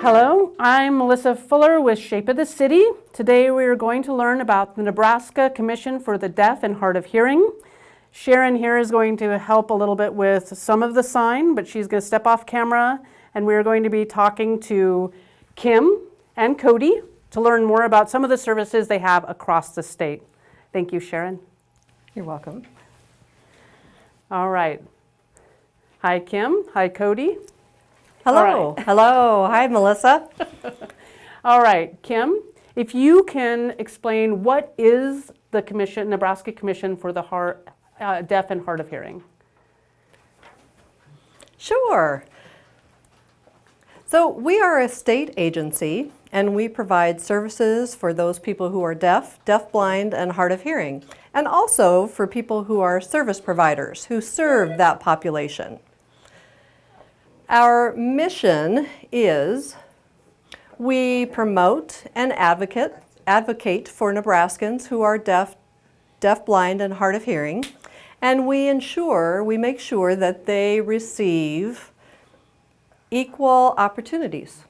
Hello, I'm Melissa Fuller with Shape of the City. Today we are going to learn about the Nebraska Commission for the Deaf and Hard of Hearing. Sharon here is going to help a little bit with some of the sign, but she's going to step off camera, and we're going to be talking to Kim and Cody to learn more about some of the services they have across the state. Thank you, Sharon. You're welcome. All right. Hi, Kim. Hi, Cody. Hello. Right. Hello. Hi, Melissa. All right, Kim, if you can explain what is the commission, Nebraska Commission for the Deaf and Hard of Hearing? Sure. So we are a state agency, and we provide services for those people who are deaf, deafblind, and hard of hearing, and also for people who are service providers who serve that population. Our mission is we promote and advocate for Nebraskans who are deaf, blind, and hard of hearing, and we make sure that they receive equal opportunities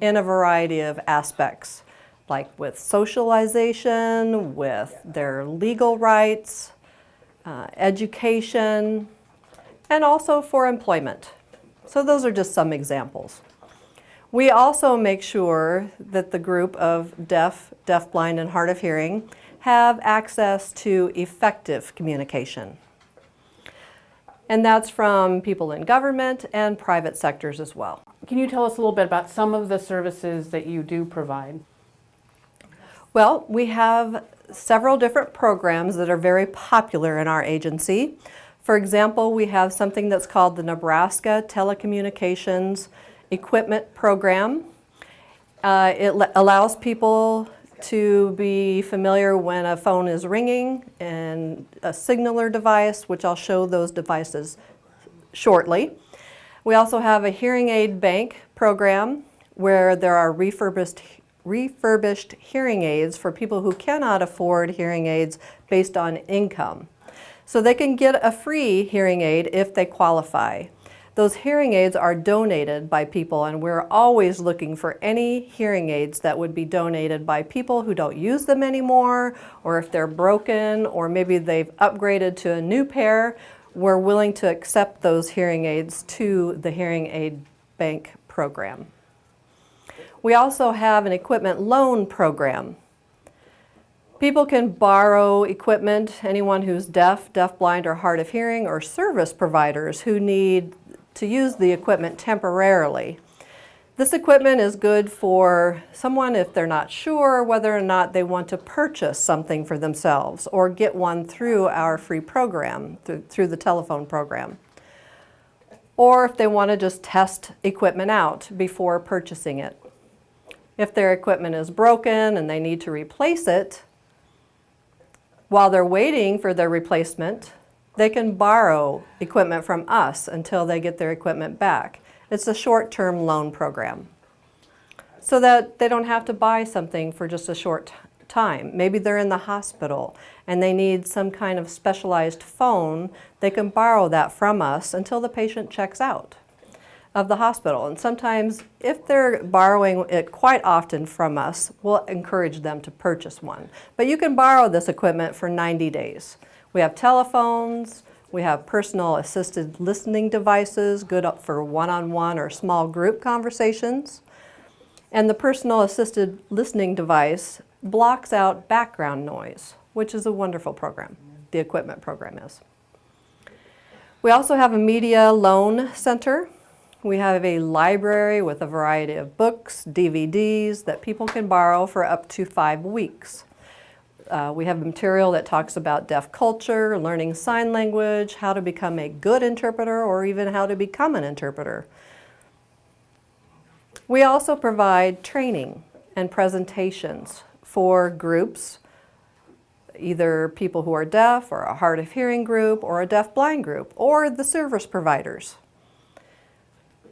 in a variety of aspects, like with socialization, with their legal rights, education, and also for employment. So those are just some examples. We also make sure that the group of deaf, blind, and hard of hearing have access to effective communication. And that's from people in government and private sectors as well. Can you tell us a little bit about some of the services that you do provide? Well, we have several different programs that are very popular in our agency. For example, we have something that's called the Nebraska Telecommunications Equipment Program. It allows people to be familiar when a phone is ringing and a signaler device, which I'll show those devices shortly. We also have a hearing aid bank program where there are refurbished hearing aids for people who cannot afford hearing aids based on income. So they can get a free hearing aid if they qualify. Those hearing aids are donated by people, and we're always looking for any hearing aids that would be donated by people who don't use them anymore, or if they're broken, or maybe they've upgraded to a new pair. We're willing to accept those hearing aids to the hearing aid bank program. We also have an equipment loan program. People can borrow equipment, anyone who's deaf, blind, or hard of hearing, or service providers who need to use the equipment temporarily. This equipment is good for someone if they're not sure whether or not they want to purchase something for themselves or get one through our free program, through the telephone program. Or if they want to just test equipment out before purchasing it. If their equipment is broken and they need to replace it, while they're waiting for their replacement, they can borrow equipment from us until they get their equipment back. It's a short-term loan program so that they don't have to buy something for just a short time. Maybe they're in the hospital and they need some kind of specialized phone. They can borrow that from us until the patient checks out of the hospital. And sometimes, if they're borrowing it quite often from us, we'll encourage them to purchase one. But you can borrow this equipment for 90 days. We have telephones, we have personal assisted listening devices, good for one-on-one or small group conversations. And the personal assisted listening device blocks out background noise, which is a wonderful program. The equipment program is. We also have a media loan center. We have a library with a variety of books, DVDs that people can borrow for up to 5 weeks. We have material that talks about deaf culture, learning sign language, how to become a good interpreter, or even how to become an interpreter. We also provide training and presentations for groups, either people who are deaf, or a hard of hearing group, or a deaf-blind group, or the service providers.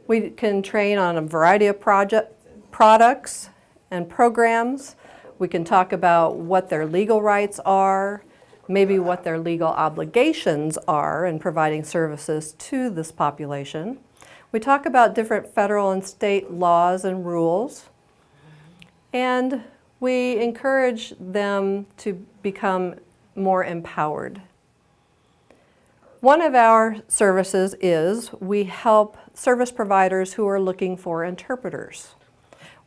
We can train on a variety of products and programs. We can talk about what their legal rights are, maybe what their legal obligations are in providing services to this population. We talk about different federal and state laws and rules, and we encourage them to become more empowered. One of our services is we help service providers who are looking for interpreters.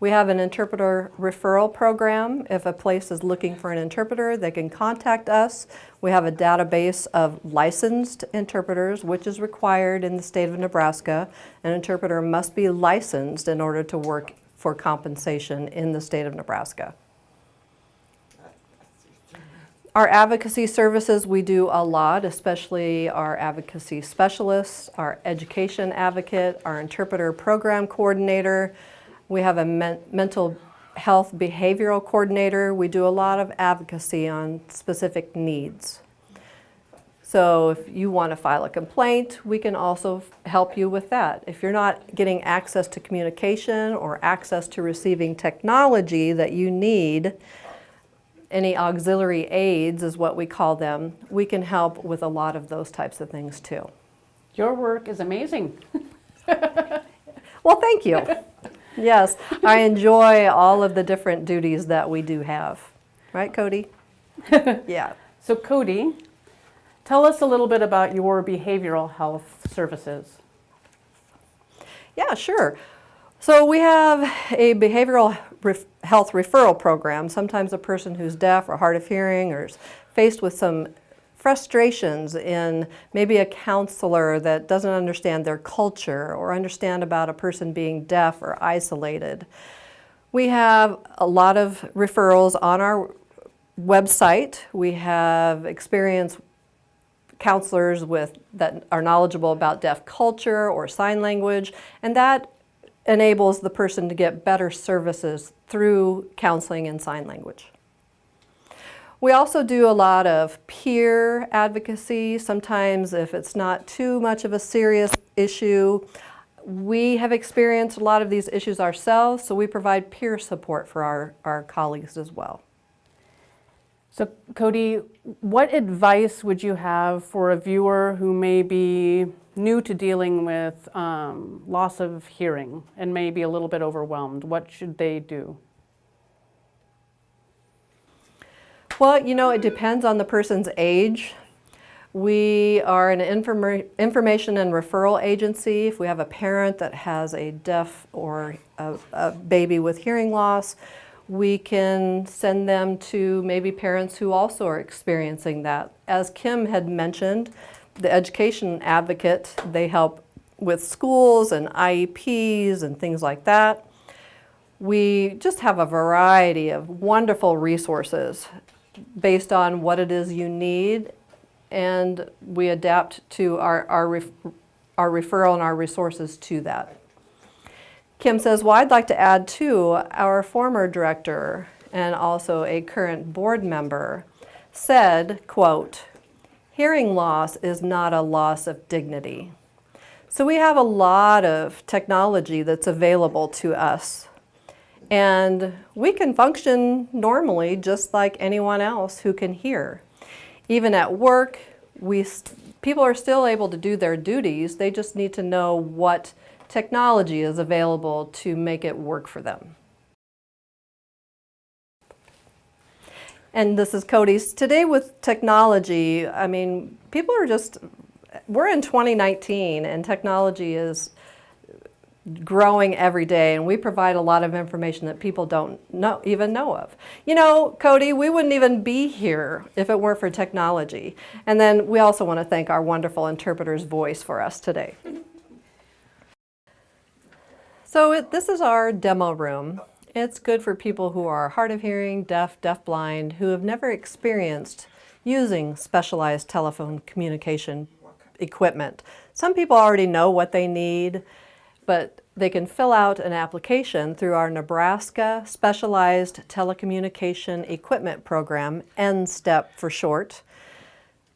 We have an interpreter referral program. If a place is looking for an interpreter, they can contact us. We have a database of licensed interpreters, which is required in the state of Nebraska. An interpreter must be licensed in order to work for compensation in the state of Nebraska. Our advocacy services, we do a lot, especially our advocacy specialists, our education advocate, our interpreter program coordinator. We have a mental health behavioral coordinator. We do a lot of advocacy on specific needs. So if you want to file a complaint, we can also help you with that. If you're not getting access to communication or access to receiving technology that you need, any auxiliary aids is what we call them, we can help with a lot of those types of things too. Your work is amazing. Well, thank you. Yes, I enjoy all of the different duties that we do have. Right, Cody? Yeah. So Cody, tell us a little bit about your behavioral health services. Yeah, sure. So we have a behavioral health referral program. Sometimes a person who's deaf or hard of hearing or is faced with some frustrations in maybe a counselor that doesn't understand their culture or understand about a person being deaf or isolated. We have a lot of referrals on our website. We have experienced counselors that are knowledgeable about deaf culture or sign language, and that enables the person to get better services through counseling and sign language. We also do a lot of peer advocacy. Sometimes if it's not too much of a serious issue, we have experienced a lot of these issues ourselves, so we provide peer support for our colleagues as well. So Cody, what advice would you have for a viewer who may be new to dealing with loss of hearing and may be a little bit overwhelmed? What should they do? Well, you know, it depends on the person's age. We are an information and referral agency. If we have a parent that has a deaf or a baby with hearing loss, we can send them to maybe parents who also are experiencing that. As Kim had mentioned, the education advocate, they help with schools and IEPs and things like that. We just have a variety of wonderful resources based on what it is you need, and we adapt to our referral and our resources to that. Kim says, well, I'd like to add too, our former director and also a current board member said, quote, hearing loss is not a loss of dignity. So we have a lot of technology that's available to us, and we can function normally just like anyone else who can hear. Even at work, people are still able to do their duties. They just need to know what technology is available to make it work for them. And this is Cody's. Today with technology, I mean, people are we're in 2019 and technology is growing every day, and we provide a lot of information that people don't even know of. You know, Cody, we wouldn't even be here if it weren't for technology. And then we also want to thank our wonderful interpreter's voice for us today. So this is our demo room. It's good for people who are hard of hearing, deaf, deafblind, who have never experienced using specialized telephone communication equipment. Some people already know what they need, but they can fill out an application through our Nebraska Specialized Telecommunication Equipment Program, NSTEP for short.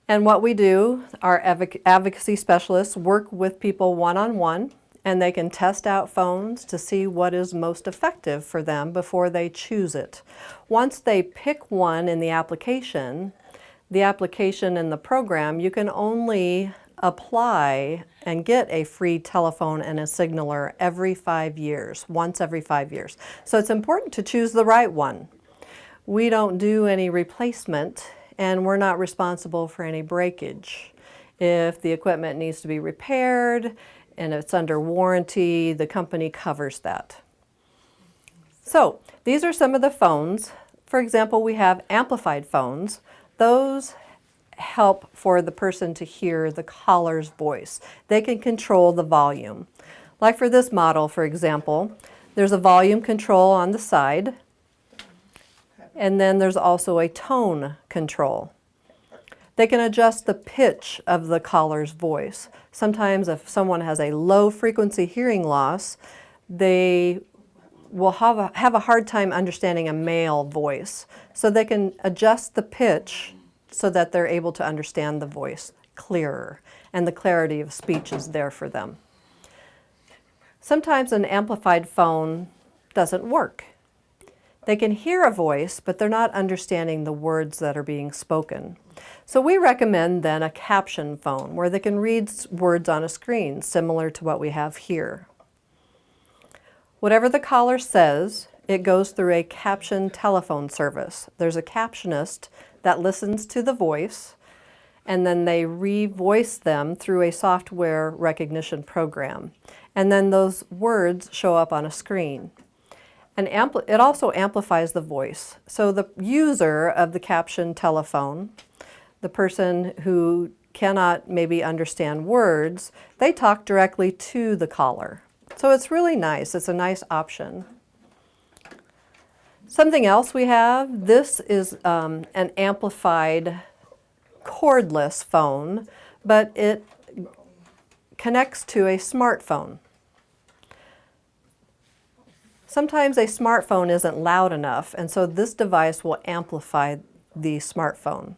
And what we do, our advocacy specialists work with people one-on-one, and they can test out phones to see what is most effective for them before they choose it. Once they pick one in the application and the program, you can only apply and get a free telephone and a signaler every 5 years, once every 5 years. So it's important to choose the right one. We don't do any replacement, and we're not responsible for any breakage. If the equipment needs to be repaired and it's under warranty, the company covers that. So these are some of the phones. For example, we have amplified phones. Those help for the person to hear the caller's voice. They can control the volume. Like for this model, for example, there's a volume control on the side, and then there's also a tone control. They can adjust the pitch of the caller's voice. Sometimes if someone has a low frequency hearing loss, they will have a hard time understanding a male voice. So they can adjust the pitch so that they're able to understand the voice clearer, and the clarity of speech is there for them. Sometimes an amplified phone doesn't work. They can hear a voice, but they're not understanding the words that are being spoken. So we recommend then a caption phone where they can read words on a screen, similar to what we have here. Whatever the caller says, it goes through a caption telephone service. There's a captionist that listens to the voice, and then they re-voice them through a software recognition program. And then those words show up on a screen. And it also amplifies the voice. So the user of the caption telephone, the person who cannot maybe understand words, they talk directly to the caller. So it's really nice. It's a nice option. Something else we have, this is an amplified cordless phone, but it connects to a smartphone. Sometimes a smartphone isn't loud enough, and so this device will amplify the smartphone.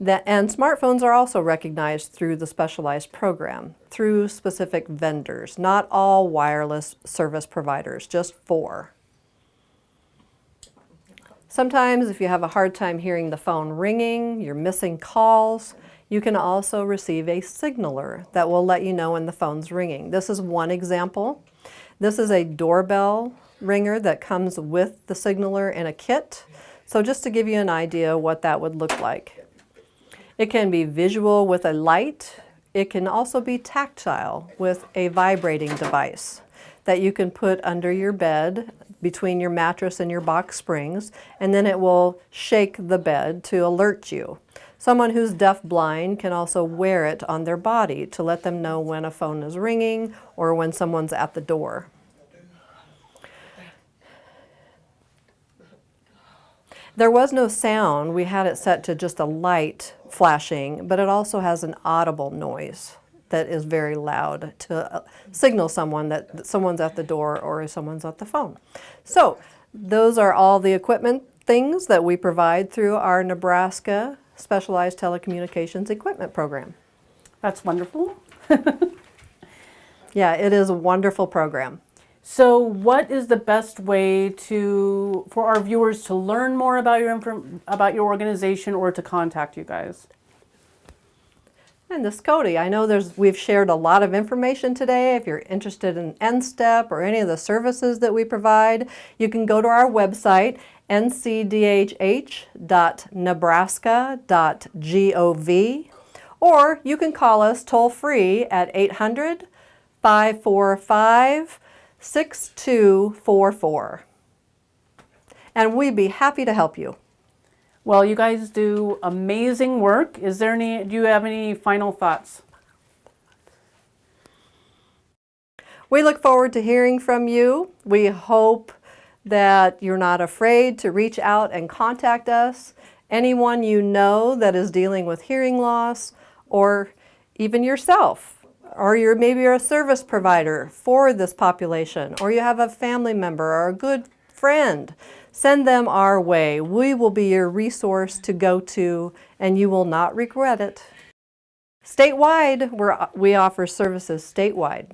And smartphones are also recognized through the specialized program, through specific vendors, not all wireless service providers, just 4. Sometimes if you have a hard time hearing the phone ringing, you're missing calls, you can also receive a signaler that will let you know when the phone's ringing. This is one example. This is a doorbell ringer that comes with the signaler in a kit. So just to give you an idea what that would look like. It can be visual with a light. It can also be tactile with a vibrating device that you can put under your bed between your mattress and your box springs, and then it will shake the bed to alert you. Someone who's deaf-blind can also wear it on their body to let them know when a phone is ringing or when someone's at the door. There was no sound. We had it set to just a light flashing, but it also has an audible noise that is very loud to signal someone that someone's at the door or someone's at the phone. So those are all the equipment things that we provide through our Nebraska Specialized Telecommunications Equipment Program. That's wonderful. Yeah, it is a wonderful program. So what is the best way for our viewers to learn more about your organization or to contact you guys? And this Cody, I know we've shared a lot of information today. If you're interested in NSTEP or any of the services that we provide, you can go to our website, ncdhh.nebraska.gov, or you can call us toll free at 800-545-6244. And we'd be happy to help you. Well, you guys do amazing work. Do you have any final thoughts? We look forward to hearing from you. We hope that you're not afraid to reach out and contact us. Anyone you know that is dealing with hearing loss, or even yourself, or maybe you're a service provider for this population, or you have a family member or a good friend, send them our way. We will be your resource to go to, and you will not regret it. Statewide, we offer services statewide.